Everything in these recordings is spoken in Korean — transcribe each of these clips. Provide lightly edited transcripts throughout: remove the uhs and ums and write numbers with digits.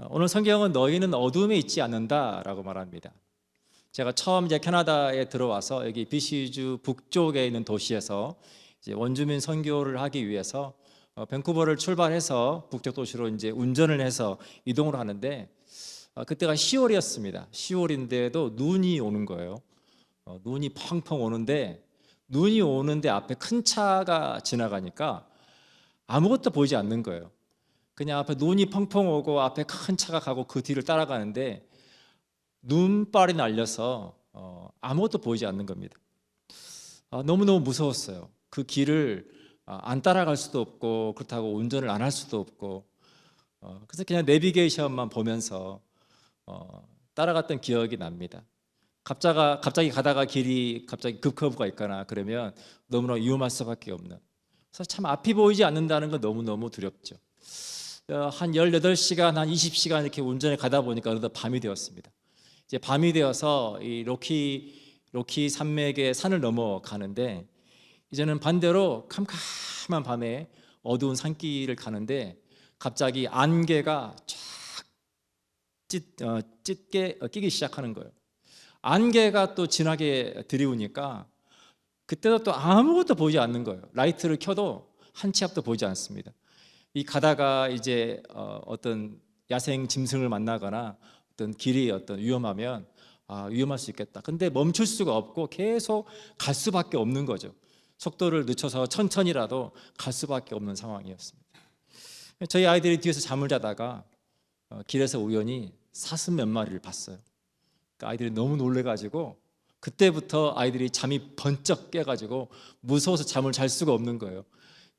오늘 성경은 너희는 어둠에 있지 않는다라고 말합니다. 제가 처음 이제 캐나다에 들어와서 여기 BC주 북쪽에 있는 도시에서 이제 원주민 선교를 하기 위해서 밴쿠버를 출발해서 북쪽 도시로 이제 운전을 해서 이동을 하는데 그때가 10월이었습니다. 10월인데도 눈이 오는 거예요. 눈이 펑펑 오는데 눈이 오는데 앞에 큰 차가 지나가니까 아무것도 보이지 않는 거예요. 그냥 앞에 눈이 펑펑 오고 앞에 큰 차가 가고 그 뒤를 따라가는데 눈발이 날려서 아무것도 보이지 않는 겁니다. 너무너무 무서웠어요. 그 길을 안 따라갈 수도 없고 그렇다고 운전을 안 할 수도 없고 그래서 그냥 내비게이션만 보면서 따라갔던 기억이 납니다. 갑자기 가다가 길이 갑자기 급커브가 있거나 그러면 너무나 위험할 수밖에 없는, 그래서 참 앞이 보이지 않는다는 건 너무너무 두렵죠. 한 18시간, 한 20시간 이렇게 운전을 가다 보니까 어느덧 밤이 되었습니다. 이제 밤이 되어서 이 로키 산맥의 산을 넘어가는데 이제는 반대로 캄캄한 밤에 어두운 산길을 가는데 갑자기 안개가 쫙 짙게 끼기 시작하는 거예요. 안개가 또 진하게 들이우니까 그때도 또 아무것도 보이지 않는 거예요. 라이트를 켜도 한 치 앞도 보이지 않습니다. 이 가다가 이제 어떤 야생 짐승을 만나거나 어떤 길이 위험하면 위험할 수 있겠다. 근데 멈출 수가 없고 계속 갈 수밖에 없는 거죠. 속도를 늦춰서 천천히라도 갈 수밖에 없는 상황이었습니다. 저희 아이들이 뒤에서 잠을 자다가 길에서 우연히 사슴 몇 마리를 봤어요. 그러니까 아이들이 너무 놀래가지고 그때부터 아이들이 잠이 번쩍 깨가지고 무서워서 잠을 잘 수가 없는 거예요.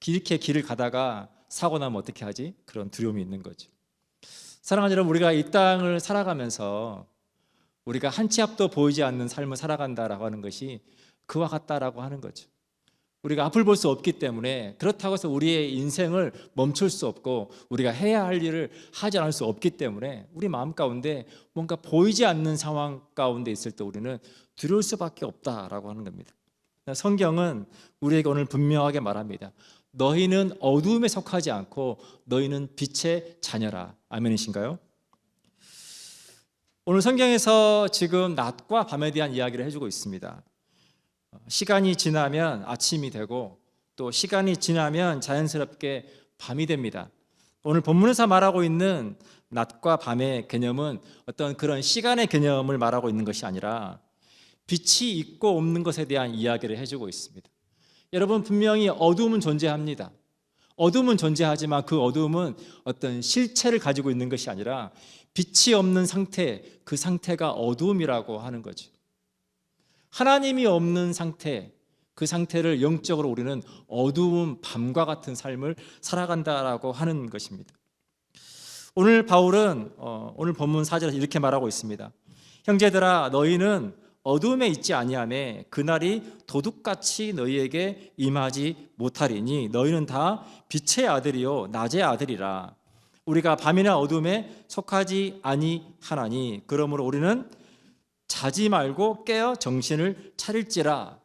이렇게 길을 가다가 사고 나면 어떻게 하지? 그런 두려움이 있는 거죠. 사랑하는 여러분, 우리가 이 땅을 살아가면서 우리가 한 치 앞도 보이지 않는 삶을 살아간다라고 하는 것이 그와 같다라고 하는 거죠. 우리가 앞을 볼 수 없기 때문에 그렇다고 해서 우리의 인생을 멈출 수 없고 우리가 해야 할 일을 하지 않을 수 없기 때문에 우리 마음 가운데 뭔가 보이지 않는 상황 가운데 있을 때 우리는 두려울 수밖에 없다라고 하는 겁니다. 성경은 우리에게 오늘 분명하게 말합니다. 너희는 어두움에 속하지 않고 너희는 빛의 자녀라. 아멘이신가요? 오늘 성경에서 지금 낮과 밤에 대한 이야기를 해주고 있습니다. 시간이 지나면 아침이 되고 또 시간이 지나면 자연스럽게 밤이 됩니다. 오늘 본문에서 말하고 있는 낮과 밤의 개념은 어떤 그런 시간의 개념을 말하고 있는 것이 아니라 빛이 있고 없는 것에 대한 이야기를 해주고 있습니다. 여러분, 분명히 어두움은 존재합니다. 어두움은 존재하지만 그 어두움은 어떤 실체를 가지고 있는 것이 아니라 빛이 없는 상태, 그 상태가 어두움이라고 하는 거죠. 하나님이 없는 상태, 그 상태를 영적으로 우리는 어두운 밤과 같은 삶을 살아간다라고 하는 것입니다. 오늘 바울은 오늘 본문 4절에서 이렇게 말하고 있습니다. 형제들아, 너희는 어두움에 있지 아니하매 그날이 도둑같이 너희에게 임하지 못하리니 너희는 다 빛의 아들이요 낮의 아들이라. 우리가 밤이나 어두움에 속하지 아니하나니 그러므로 우리는 자지 말고 깨어 정신을 차릴지라.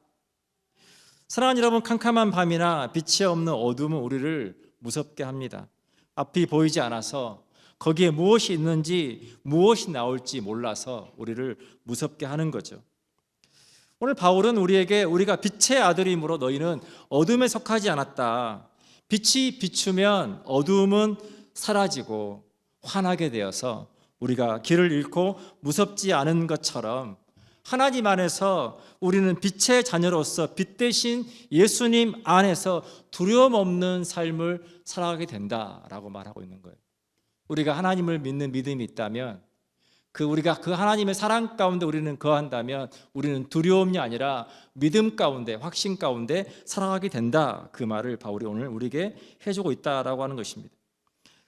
사랑하는 여러분, 캄캄한 밤이나 빛이 없는 어둠은 우리를 무섭게 합니다. 앞이 보이지 않아서 거기에 무엇이 있는지 무엇이 나올지 몰라서 우리를 무섭게 하는 거죠. 오늘 바울은 우리에게 우리가 빛의 아들이므로 너희는 어둠에 속하지 않았다. 빛이 비추면 어둠은 사라지고 환하게 되어서 우리가 길을 잃고 무섭지 않은 것처럼 하나님 안에서 우리는 빛의 자녀로서 빛 대신 예수님 안에서 두려움 없는 삶을 살아가게 된다라고 말하고 있는 거예요. 우리가 하나님을 믿는 믿음이 있다면 우리가 그 하나님의 사랑 가운데 우리는 거한다면 우리는 두려움이 아니라 믿음 가운데, 확신 가운데 살아가게 된다. 그 말을 바울이 오늘 우리에게 해주고 있다라고 하는 것입니다.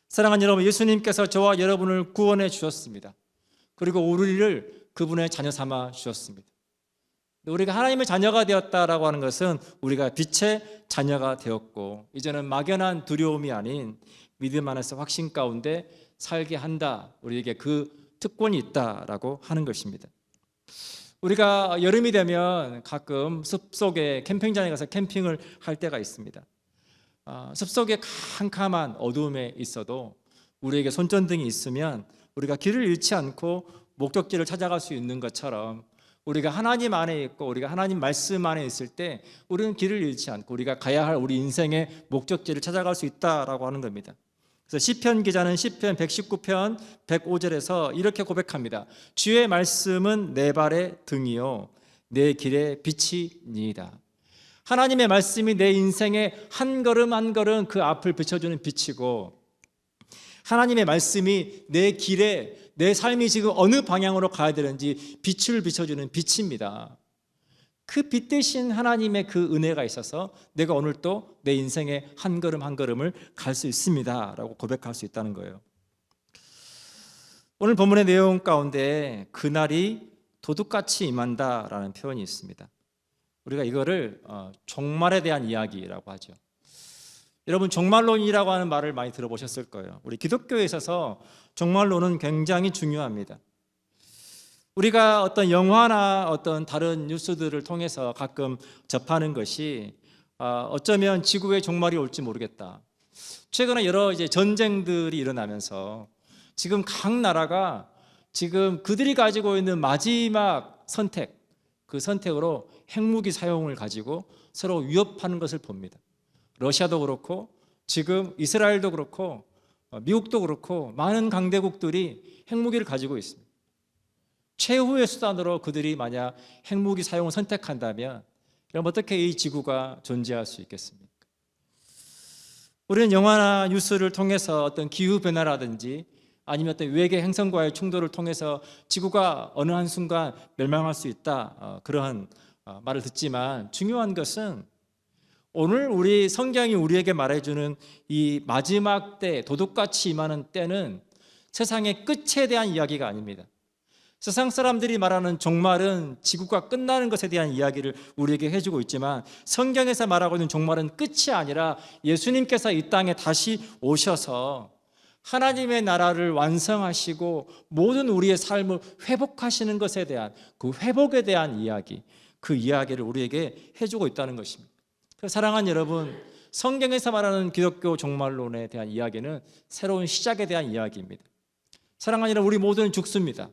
사랑하는 여러분, 예수님께서 저와 여러분을 구원해 주셨습니다. 그리고 우리를 그분의 자녀 삼아 주셨습니다. 우리가 하나님의 자녀가 되었다라고 하는 것은 우리가 빛의 자녀가 되었고 이제는 막연한 두려움이 아닌 믿음 안에서 확신 가운데 살게 한다. 우리에게 그 특권이 있다라고 하는 것입니다. 우리가 여름이 되면 가끔 숲속에 캠핑장에 가서 캠핑을 할 때가 있습니다. 숲속에 캄캄한 어두움에 있어도 우리에게 손전등이 있으면 우리가 길을 잃지 않고 목적지를 찾아갈 수 있는 것처럼 우리가 하나님 안에 있고 우리가 하나님 말씀 안에 있을 때 우리는 길을 잃지 않고 우리가 가야 할 우리 인생의 목적지를 찾아갈 수 있다라고 하는 겁니다. 그래서 시편 기자는 시편 119편 105절에서 이렇게 고백합니다. 주의 말씀은 내 발의 등이요 내 길의 빛이니이다. 하나님의 말씀이 내 인생의 한 걸음 한 걸음 그 앞을 비춰주는 빛이고, 하나님의 말씀이 내 길에 내 삶이 지금 어느 방향으로 가야 되는지 빛을 비춰주는 빛입니다. 그 빛 대신 하나님의 그 은혜가 있어서 내가 오늘 또 내 인생의 한 걸음 한 걸음을 갈 수 있습니다 라고 고백할 수 있다는 거예요. 오늘 본문의 내용 가운데 그날이 도둑같이 임한다라는 표현이 있습니다. 우리가 이거를 종말에 대한 이야기라고 하죠. 여러분, 종말론이라고 하는 말을 많이 들어보셨을 거예요. 우리 기독교에 있어서 종말론은 굉장히 중요합니다. 우리가 어떤 영화나 어떤 다른 뉴스들을 통해서 가끔 접하는 것이 어쩌면 지구의 종말이 올지 모르겠다. 최근에 여러 전쟁들이 일어나면서 지금 각 나라가 지금 그들이 가지고 있는 마지막 선택, 그 선택으로 핵무기 사용을 가지고 서로 위협하는 것을 봅니다. 러시아도 그렇고 지금 이스라엘도 그렇고 미국도 그렇고 많은 강대국들이 핵무기를 가지고 있습니다. 최후의 수단으로 그들이 만약 핵무기 사용을 선택한다면 그럼 어떻게 이 지구가 존재할 수 있겠습니까? 우리는 영화나 뉴스를 통해서 어떤 기후변화라든지 아니면 어떤 외계 행성과의 충돌을 통해서 지구가 어느 한순간 멸망할 수 있다, 그러한 말을 듣지만 중요한 것은 오늘 우리 성경이 우리에게 말해주는 이 마지막 때, 도둑같이 임하는 때는 세상의 끝에 대한 이야기가 아닙니다. 세상 사람들이 말하는 종말은 지구가 끝나는 것에 대한 이야기를 우리에게 해주고 있지만 성경에서 말하고 있는 종말은 끝이 아니라 예수님께서 이 땅에 다시 오셔서 하나님의 나라를 완성하시고 모든 우리의 삶을 회복하시는 것에 대한 그 회복에 대한 이야기, 그 이야기를 우리에게 해주고 있다는 것입니다. 사랑하는 여러분, 성경에서 말하는 기독교 종말론에 대한 이야기는 새로운 시작에 대한 이야기입니다. 사랑하는 여러분, 우리 모두는 죽습니다.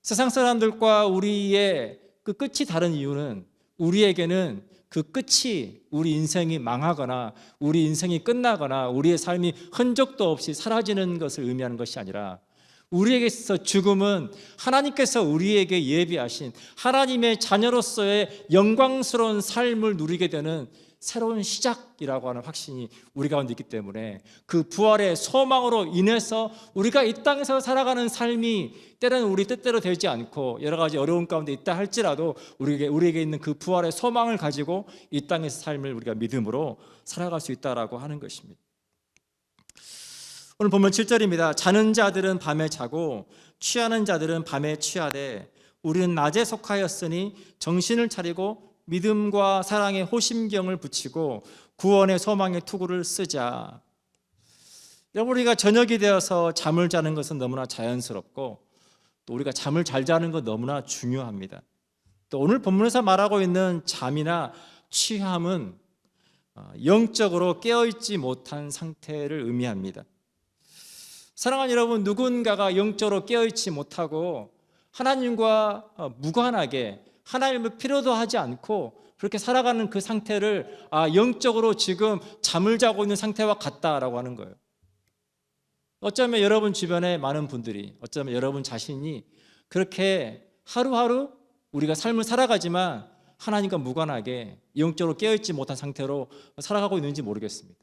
세상 사람들과 우리의 그 끝이 다른 이유는 우리에게는 그 끝이 우리 인생이 망하거나 우리 인생이 끝나거나 우리의 삶이 흔적도 없이 사라지는 것을 의미하는 것이 아니라 우리에게 있어서 죽음은 하나님께서 우리에게 예비하신 하나님의 자녀로서의 영광스러운 삶을 누리게 되는 새로운 시작이라고 하는 확신이 우리 가운데 있기 때문에 그 부활의 소망으로 인해서 우리가 이 땅에서 살아가는 삶이 때로는 우리 뜻대로 되지 않고 여러 가지 어려운 가운데 있다 할지라도 우리에게 있는 그 부활의 소망을 가지고 이 땅에서 삶을 우리가 믿음으로 살아갈 수 있다라고 하는 것입니다. 오늘 보면 7절입니다. 자는 자들은 밤에 자고 취하는 자들은 밤에 취하되 우리는 낮에 속하였으니 정신을 차리고 믿음과 사랑의 호심경을 붙이고 구원의 소망의 투구를 쓰자. 여러분, 우리가 저녁이 되어서 잠을 자는 것은 너무나 자연스럽고 또 우리가 잠을 잘 자는 건 너무나 중요합니다. 또 오늘 본문에서 말하고 있는 잠이나 취함은 영적으로 깨어있지 못한 상태를 의미합니다. 사랑하는 여러분, 누군가가 영적으로 깨어있지 못하고 하나님과 무관하게 하나님을 필요도 하지 않고 그렇게 살아가는 그 상태를 영적으로 지금 잠을 자고 있는 상태와 같다라고 하는 거예요. 어쩌면 여러분 주변에 많은 분들이, 어쩌면 여러분 자신이 그렇게 하루하루 우리가 삶을 살아가지만 하나님과 무관하게 영적으로 깨어있지 못한 상태로 살아가고 있는지 모르겠습니다.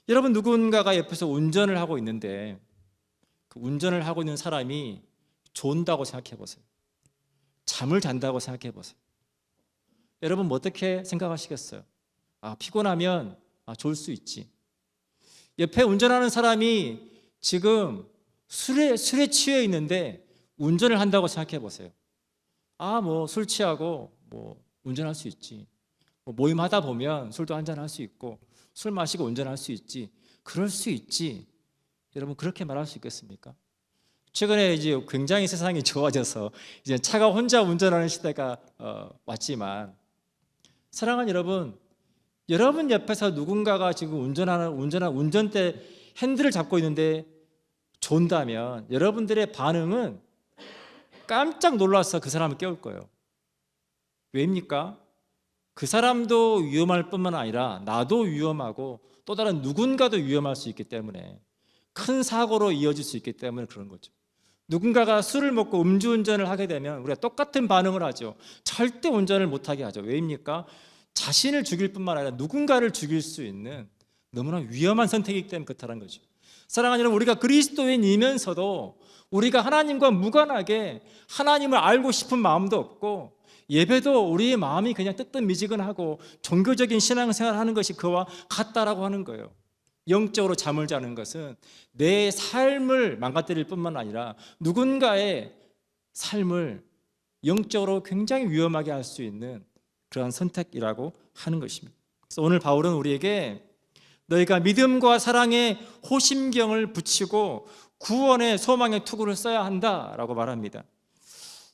여러분, 누군가가 옆에서 운전을 하고 있는데 그 운전을 하고 있는 사람이 존다고 생각해 보세요. 잠을 잔다고 생각해 보세요. 여러분, 뭐 어떻게 생각하시겠어요? 피곤하면 졸 수 있지. 옆에 운전하는 사람이 지금 술에 취해 있는데 운전을 한다고 생각해 보세요. 뭐 술 취하고 뭐 운전할 수 있지. 모임하다 보면 술도 한잔 할 수 있고 술 마시고 운전할 수 있지. 그럴 수 있지. 여러분, 그렇게 말할 수 있겠습니까? 최근에 이제 굉장히 세상이 좋아져서 이제 차가 혼자 운전하는 시대가 왔지만 사랑하는 여러분, 여러분 옆에서 누군가가 지금 운전대 핸들을 잡고 있는데 존다면 여러분들의 반응은 깜짝 놀라서 그 사람을 깨울 거예요. 왜입니까? 그 사람도 위험할 뿐만 아니라 나도 위험하고 또 다른 누군가도 위험할 수 있기 때문에, 큰 사고로 이어질 수 있기 때문에 그런 거죠. 누군가가 술을 먹고 음주운전을 하게 되면 우리가 똑같은 반응을 하죠. 절대 운전을 못하게 하죠. 왜입니까? 자신을 죽일 뿐만 아니라 누군가를 죽일 수 있는 너무나 위험한 선택이기 때문에 그렇다는 거죠. 사랑하는 여러분, 우리가 그리스도인이면서도 우리가 하나님과 무관하게 하나님을 알고 싶은 마음도 없고, 예배도 우리의 마음이 그냥 뜨뜻미지근하고 종교적인 신앙생활을 하는 것이 그와 같다라고 하는 거예요. 영적으로 잠을 자는 것은 내 삶을 망가뜨릴 뿐만 아니라 누군가의 삶을 영적으로 굉장히 위험하게 할 수 있는 그러한 선택이라고 하는 것입니다. 그래서 오늘 바울은 우리에게 너희가 믿음과 사랑의 호심경을 붙이고 구원의 소망의 투구를 써야 한다라고 말합니다.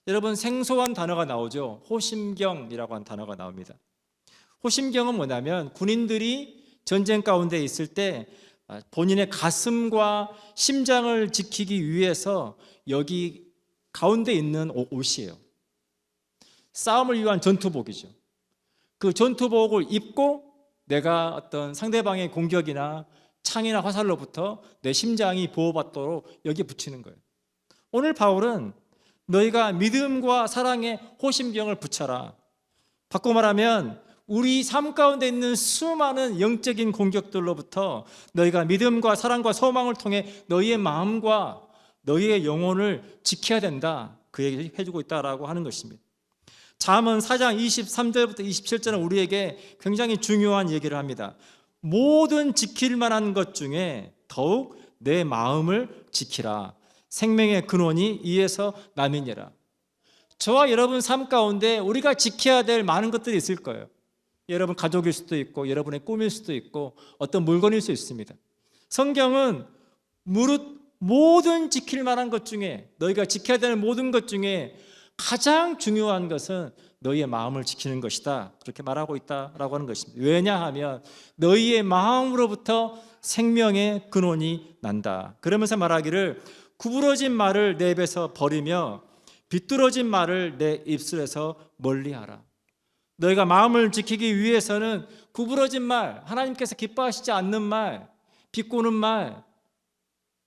여러분, 생소한 단어가 나오죠. 호심경이라고 하는 단어가 나옵니다. 호심경은 뭐냐면 군인들이 전쟁 가운데 있을 때 본인의 가슴과 심장을 지키기 위해서 여기 가운데 있는 옷이에요. 싸움을 위한 전투복이죠. 그 전투복을 입고 내가 어떤 상대방의 공격이나 창이나 화살로부터 내 심장이 보호받도록 여기에 붙이는 거예요. 오늘 바울은 너희가 믿음과 사랑의 호심경을 붙여라. 바꿔 말하면 우리 삶 가운데 있는 수많은 영적인 공격들로부터 너희가 믿음과 사랑과 소망을 통해 너희의 마음과 너희의 영혼을 지켜야 된다, 그 얘기를 해주고 있다라고 하는 것입니다. 잠언 4장 23절부터 27절은 우리에게 굉장히 중요한 얘기를 합니다. 모든 지킬 만한 것 중에 더욱 내 마음을 지키라. 생명의 근원이 이에서 남이니라. 저와 여러분 삶 가운데 우리가 지켜야 될 많은 것들이 있을 거예요. 여러분 가족일 수도 있고, 여러분의 꿈일 수도 있고, 어떤 물건일 수 있습니다. 성경은 무릇 모든 지킬 만한 것 중에, 너희가 지켜야 되는 모든 것 중에 가장 중요한 것은 너희의 마음을 지키는 것이다, 그렇게 말하고 있다라고 하는 것입니다. 왜냐하면 너희의 마음으로부터 생명의 근원이 난다. 그러면서 말하기를 구부러진 말을 내 입에서 버리며 비뚤어진 말을 내 입술에서 멀리하라. 너희가 마음을 지키기 위해서는 구부러진 말, 하나님께서 기뻐하시지 않는 말, 비꼬는 말,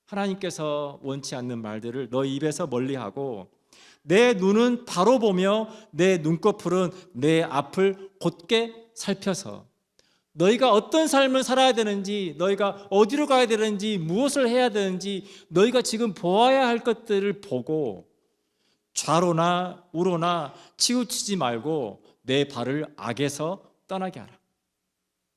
하나님께서 원치 않는 말들을 너희 입에서 멀리하고, 내 눈은 바로 보며 내 눈꺼풀은 내 앞을 곧게 살펴서, 너희가 어떤 삶을 살아야 되는지, 너희가 어디로 가야 되는지, 무엇을 해야 되는지 너희가 지금 보아야 할 것들을 보고 좌로나 우로나 치우치지 말고 내 발을 악에서 떠나게 하라.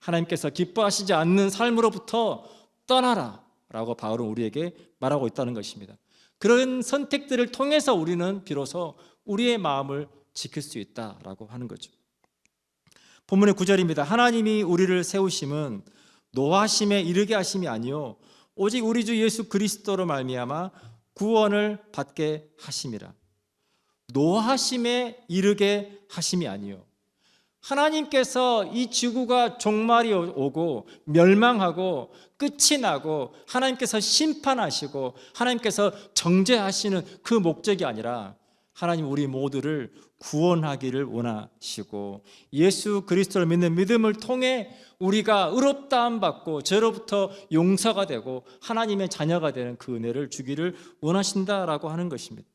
하나님께서 기뻐하시지 않는 삶으로부터 떠나라 라고 바울은 우리에게 말하고 있다는 것입니다. 그런 선택들을 통해서 우리는 비로소 우리의 마음을 지킬 수 있다라고 하는 거죠. 본문의 9절입니다. 하나님이 우리를 세우심은 노하심에 이르게 하심이 아니요 오직 우리 주 예수 그리스도로 말미암아 구원을 받게 하심이라. 노하심에 이르게 하심이 아니요, 하나님께서 이 지구가 종말이 오고 멸망하고 끝이 나고 하나님께서 심판하시고 하나님께서 정죄하시는 그 목적이 아니라 하나님 우리 모두를 구원하기를 원하시고, 예수 그리스도를 믿는 믿음을 통해 우리가 의롭다함 받고 죄로부터 용서가 되고 하나님의 자녀가 되는 그 은혜를 주기를 원하신다라고 하는 것입니다.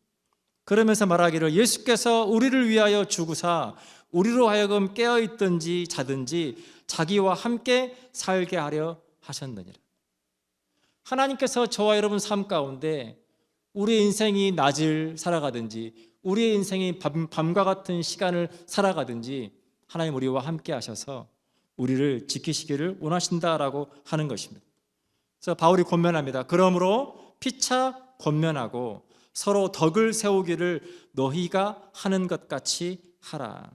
그러면서 말하기를 예수께서 우리를 위하여 죽으사 우리로 하여금 깨어있든지 자든지 자기와 함께 살게 하려 하셨느니라. 하나님께서 저와 여러분 삶 가운데 우리의 인생이 낮을 살아가든지 우리의 인생이 밤과 같은 시간을 살아가든지 하나님 우리와 함께 하셔서 우리를 지키시기를 원하신다라고 하는 것입니다. 그래서 바울이 권면합니다. 그러므로 피차 권면하고 서로 덕을 세우기를 너희가 하는 것 같이 하라.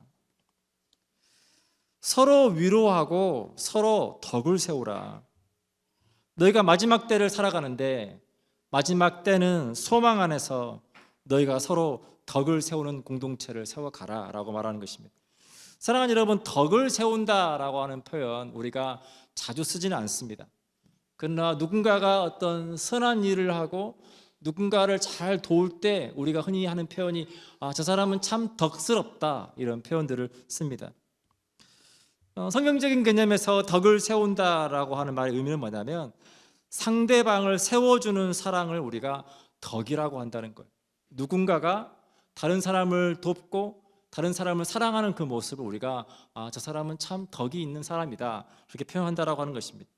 서로 위로하고 서로 덕을 세우라. 너희가 마지막 때를 살아가는데 마지막 때는 소망 안에서 너희가 서로 덕을 세우는 공동체를 세워가라 라고 말하는 것입니다. 사랑하는 여러분, 덕을 세운다라고 하는 표현 우리가 자주 쓰지는 않습니다. 그러나 누군가가 어떤 선한 일을 하고 누군가를 잘 도울 때 우리가 흔히 하는 표현이 저 사람은 참 덕스럽다, 이런 표현들을 씁니다. 성경적인 개념에서 덕을 세운다라고 하는 말의 의미는 뭐냐면 상대방을 세워주는 사랑을 우리가 덕이라고 한다는 거예요. 누군가가 다른 사람을 돕고 다른 사람을 사랑하는 그 모습을 우리가 저 사람은 참 덕이 있는 사람이다, 그렇게 표현한다라고 하는 것입니다.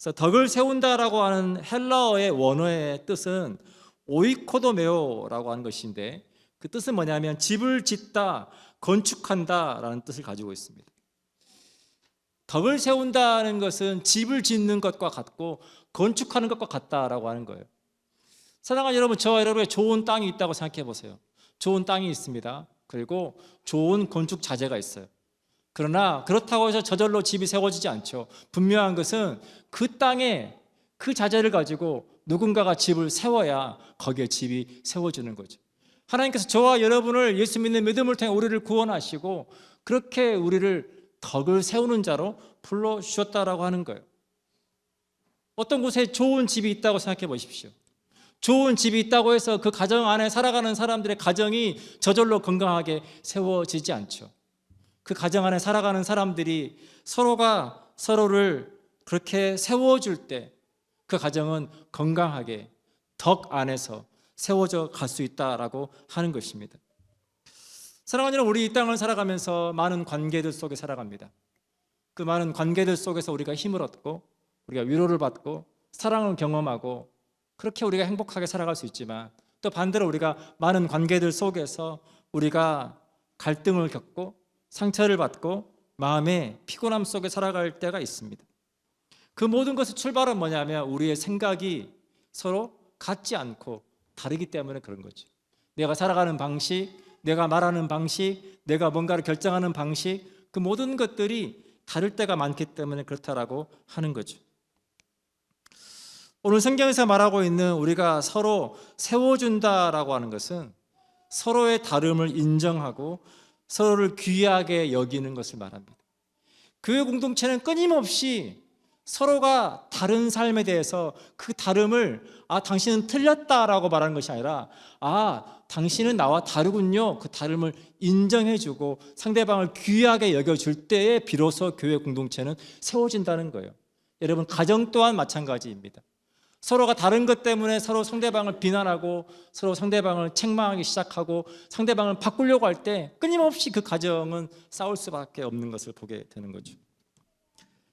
그래서 덕을 세운다라고 하는 헬라어의 원어의 뜻은 오이코도메오라고 하는 것인데, 그 뜻은 뭐냐면 집을 짓다, 건축한다라는 뜻을 가지고 있습니다. 덕을 세운다는 것은 집을 짓는 것과 같고 건축하는 것과 같다라고 하는 거예요. 사랑하는 여러분, 저와 여러분의 좋은 땅이 있다고 생각해 보세요. 좋은 땅이 있습니다. 그리고 좋은 건축 자재가 있어요. 그러나 그렇다고 해서 저절로 집이 세워지지 않죠. 분명한 것은 그 땅에 그 자재를 가지고 누군가가 집을 세워야 거기에 집이 세워지는 거죠. 하나님께서 저와 여러분을 예수 믿는 믿음을 통해 우리를 구원하시고 그렇게 우리를 덕을 세우는 자로 불러주셨다라고 하는 거예요. 어떤 곳에 좋은 집이 있다고 생각해 보십시오. 좋은 집이 있다고 해서 그 가정 안에 살아가는 사람들의 가정이 저절로 건강하게 세워지지 않죠. 그 가정 안에 살아가는 사람들이 서로가 서로를 그렇게 세워줄 때 그 가정은 건강하게 덕 안에서 세워져 갈 수 있다라고 하는 것입니다. 사랑하는 여러분, 우리 이 땅을 살아가면서 많은 관계들 속에 살아갑니다. 그 많은 관계들 속에서 우리가 힘을 얻고 우리가 위로를 받고 사랑을 경험하고 그렇게 우리가 행복하게 살아갈 수 있지만, 또 반대로 우리가 많은 관계들 속에서 우리가 갈등을 겪고 상처를 받고 마음의 피곤함 속에 살아갈 때가 있습니다. 그 모든 것의 출발은 뭐냐면 우리의 생각이 서로 같지 않고 다르기 때문에 그런 거죠. 내가 살아가는 방식, 내가 말하는 방식, 내가 뭔가를 결정하는 방식, 그 모든 것들이 다를 때가 많기 때문에 그렇다라고 하는 거죠. 오늘 성경에서 말하고 있는 우리가 서로 세워준다라고 하는 것은 서로의 다름을 인정하고 서로를 귀하게 여기는 것을 말합니다. 교회 공동체는 끊임없이 서로가 다른 삶에 대해서 그 다름을 당신은 틀렸다라고 말하는 것이 아니라 당신은 나와 다르군요, 그 다름을 인정해주고 상대방을 귀하게 여겨줄 때에 비로소 교회 공동체는 세워진다는 거예요. 여러분, 가정 또한 마찬가지입니다. 서로가 다른 것 때문에 서로 상대방을 비난하고 서로 상대방을 책망하기 시작하고 상대방을 바꾸려고 할 때 끊임없이 그 가정은 싸울 수밖에 없는 것을 보게 되는 거죠.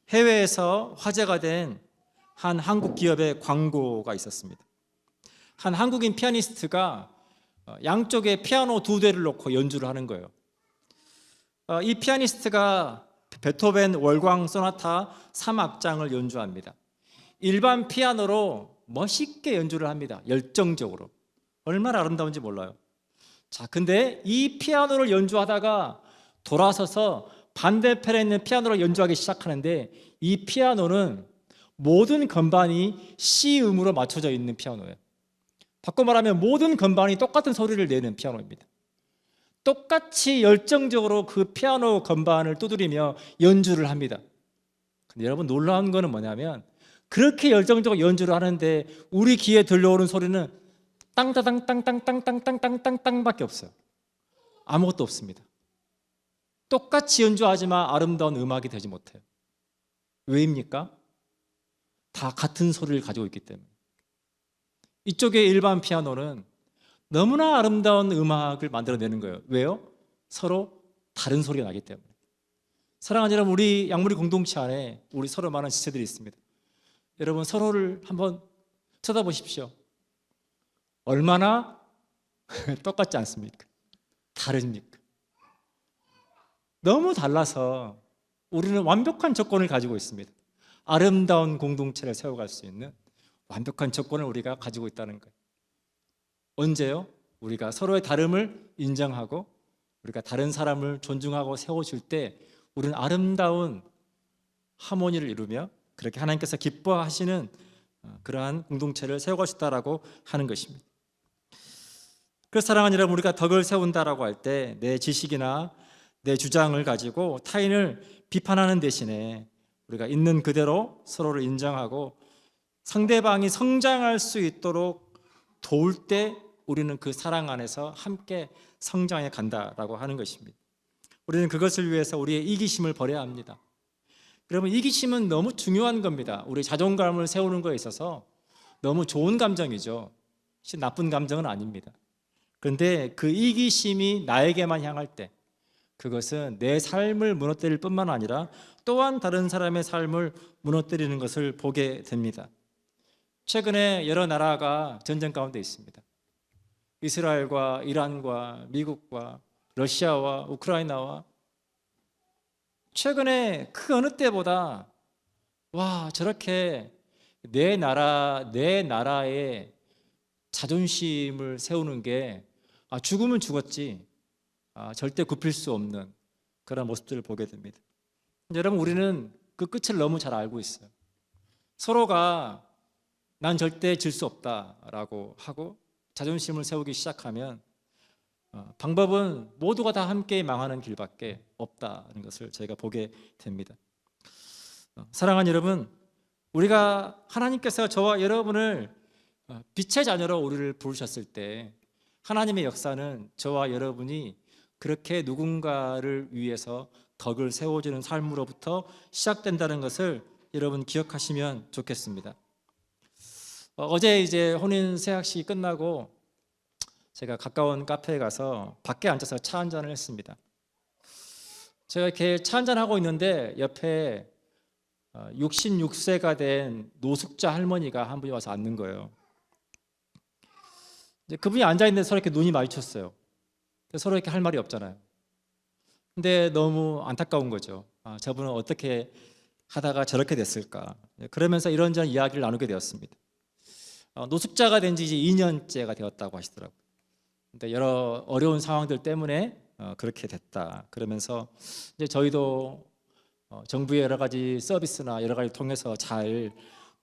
해외에서 화제가 된 한 한국 기업의 광고가 있었습니다. 한 한국인 피아니스트가 양쪽에 피아노 2대를 놓고 연주를 하는 거예요. 이 피아니스트가 베토벤 월광 소나타 3악장을 연주합니다. 일반 피아노로 멋있게 연주를 합니다. 열정적으로. 얼마나 아름다운지 몰라요. 근데 이 피아노를 연주하다가 돌아서서 반대편에 있는 피아노를 연주하기 시작하는데, 이 피아노는 모든 건반이 C 음으로 맞춰져 있는 피아노예요. 바꿔 말하면 모든 건반이 똑같은 소리를 내는 피아노입니다. 똑같이 열정적으로 그 피아노 건반을 두드리며 연주를 합니다. 근데 여러분, 놀라운 거는 뭐냐면 그렇게 열정적으로 연주를 하는데 우리 귀에 들려오는 소리는 땅따당 땅땅땅땅땅땅땅밖에 없어요. 아무것도 없습니다. 똑같이 연주하지만 아름다운 음악이 되지 못해요. 왜입니까? 다 같은 소리를 가지고 있기 때문에. 이쪽의 일반 피아노는 너무나 아름다운 음악을 만들어내는 거예요. 왜요? 서로 다른 소리가 나기 때문에. 사랑하는 여러분, 우리 양무리 공동체 안에 우리 서로 많은 지체들이 있습니다. 여러분, 서로를 한번 쳐다보십시오. 얼마나 똑같지 않습니까? 다릅니까? 너무 달라서 우리는 완벽한 조건을 가지고 있습니다. 아름다운 공동체를 세워갈 수 있는 완벽한 조건을 우리가 가지고 있다는 거예요. 언제요? 우리가 서로의 다름을 인정하고 우리가 다른 사람을 존중하고 세워줄 때 우리는 아름다운 하모니를 이루며 그렇게 하나님께서 기뻐하시는 그러한 공동체를 세워갈 수 있다라고 하는 것입니다. 그래서 사랑하는 여러분, 우리가 덕을 세운다라고 할 때 내 지식이나 내 주장을 가지고 타인을 비판하는 대신에 우리가 있는 그대로 서로를 인정하고 상대방이 성장할 수 있도록 도울 때 우리는 그 사랑 안에서 함께 성장해 간다라고 하는 것입니다. 우리는 그것을 위해서 우리의 이기심을 버려야 합니다. 여러분, 이기심은 너무 중요한 겁니다. 우리 자존감을 세우는 것에 있어서 너무 좋은 감정이죠. 나쁜 감정은 아닙니다. 그런데 그 이기심이 나에게만 향할 때 그것은 내 삶을 무너뜨릴 뿐만 아니라 또한 다른 사람의 삶을 무너뜨리는 것을 보게 됩니다. 최근에 여러 나라가 전쟁 가운데 있습니다. 이스라엘과 이란과 미국과 러시아와 우크라이나와 최근에 그 어느 때보다 저렇게 내 나라의 자존심을 세우는 게 죽으면 죽었지 절대 굽힐 수 없는 그런 모습들을 보게 됩니다. 여러분, 우리는 그 끝을 너무 잘 알고 있어요. 서로가 난 절대 질 수 없다라고 하고 자존심을 세우기 시작하면 방법은 모두가 다 함께 망하는 길밖에 없다는 것을 저희가 보게 됩니다. 사랑하는 여러분, 우리가 하나님께서 저와 여러분을 빛의 자녀로 우리를 부르셨을 때 하나님의 역사는 저와 여러분이 그렇게 누군가를 위해서 덕을 세워주는 삶으로부터 시작된다는 것을 여러분 기억하시면 좋겠습니다. 어제 이제 혼인 세학식이 끝나고 제가 가까운 카페에 가서 밖에 앉아서 차 한잔을 했습니다. 제가 이렇게 차 한잔하고 있는데 옆에 66세가 된 노숙자 할머니가 한 분이 와서 앉는 거예요. 이제 그분이 앉아있는데 서로 이렇게 눈이 마주쳤어요. 서로 이렇게 할 말이 없잖아요. 근데 너무 안타까운 거죠. 저분은 어떻게 하다가 저렇게 됐을까. 그러면서 이런저런 이야기를 나누게 되었습니다. 노숙자가 된 지 이제 2년째가 되었다고 하시더라고요. 근데 여러 어려운 상황들 때문에 그렇게 됐다. 그러면서 이제 저희도 정부의 여러 가지 서비스나 여러 가지 통해서 잘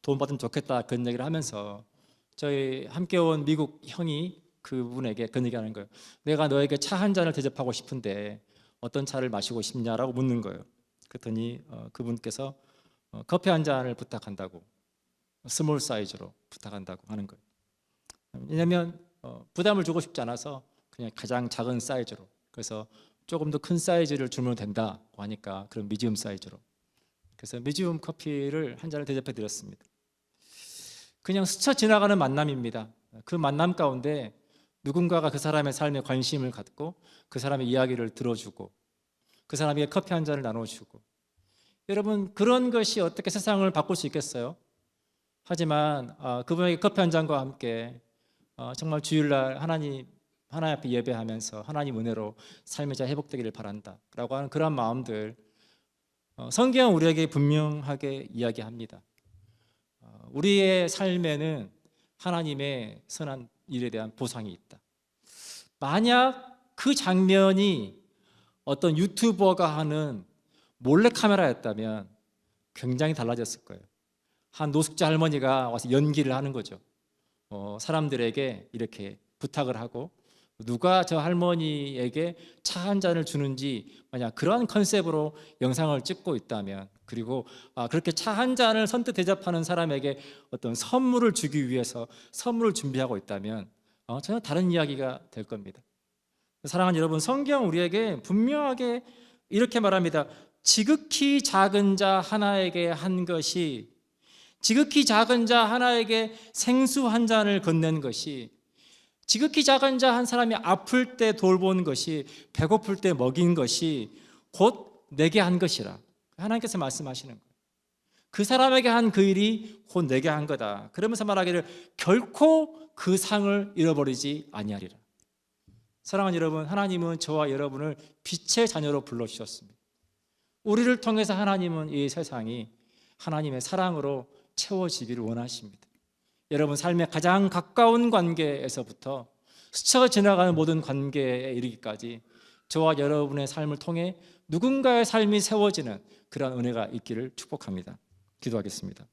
도움받으면 좋겠다 그런 얘기를 하면서 저희 함께 온 미국 형이 그분에게 그런 얘기하는 거예요. 내가 너에게 차 한 잔을 대접하고 싶은데 어떤 차를 마시고 싶냐라고 묻는 거예요. 그랬더니 그분께서 커피 한 잔을 부탁한다고, 스몰 사이즈로 부탁한다고 하는 거예요. 왜냐하면 부담을 주고 싶지 않아서 그냥 가장 작은 사이즈로, 그래서 조금 더 큰 사이즈를 주면 된다고 하니까 그런 미디움 사이즈로, 그래서 미디움 커피를 한 잔을 대접해 드렸습니다. 그냥 스쳐 지나가는 만남입니다. 그 만남 가운데 누군가가 그 사람의 삶에 관심을 갖고 그 사람의 이야기를 들어주고 그 사람에게 커피 한 잔을 나눠주고, 여러분, 그런 것이 어떻게 세상을 바꿀 수 있겠어요? 하지만 그분에게 커피 한 잔과 함께 정말 주일날 하나님 앞에 예배하면서 하나님 은혜로 삶이 잘 회복되기를 바란다 라고 하는 그런 마음들, 성경은 우리에게 분명하게 이야기합니다. 우리의 삶에는 하나님의 선한 일에 대한 보상이 있다. 만약 그 장면이 어떤 유튜버가 하는 몰래카메라였다면 굉장히 달라졌을 거예요. 한 노숙자 할머니가 와서 연기를 하는 거죠. 사람들에게 이렇게 부탁을 하고 누가 저 할머니에게 차 한 잔을 주는지, 만약 그러한 컨셉으로 영상을 찍고 있다면, 그리고 그렇게 차 한 잔을 선뜻 대접하는 사람에게 어떤 선물을 주기 위해서 선물을 준비하고 있다면 전혀 다른 이야기가 될 겁니다. 사랑하는 여러분, 성경 우리에게 분명하게 이렇게 말합니다. 지극히 작은 자 하나에게 한 것이, 지극히 작은 자 하나에게 생수 한 잔을 건넨 것이, 지극히 작은 자 한 사람이 아플 때 돌본 것이, 배고플 때 먹인 것이 곧 내게 한 것이라 하나님께서 말씀하시는 거예요. 그 사람에게 한 그 일이 곧 내게 한 거다. 그러면서 말하기를 결코 그 상을 잃어버리지 아니하리라. 사랑하는 여러분, 하나님은 저와 여러분을 빛의 자녀로 불러주셨습니다. 우리를 통해서 하나님은 이 세상이 하나님의 사랑으로 채워지기를 원하십니다. 여러분 삶의 가장 가까운 관계에서부터 스쳐 지나가는 모든 관계에 이르기까지 저와 여러분의 삶을 통해 누군가의 삶이 세워지는 그런 은혜가 있기를 축복합니다. 기도하겠습니다.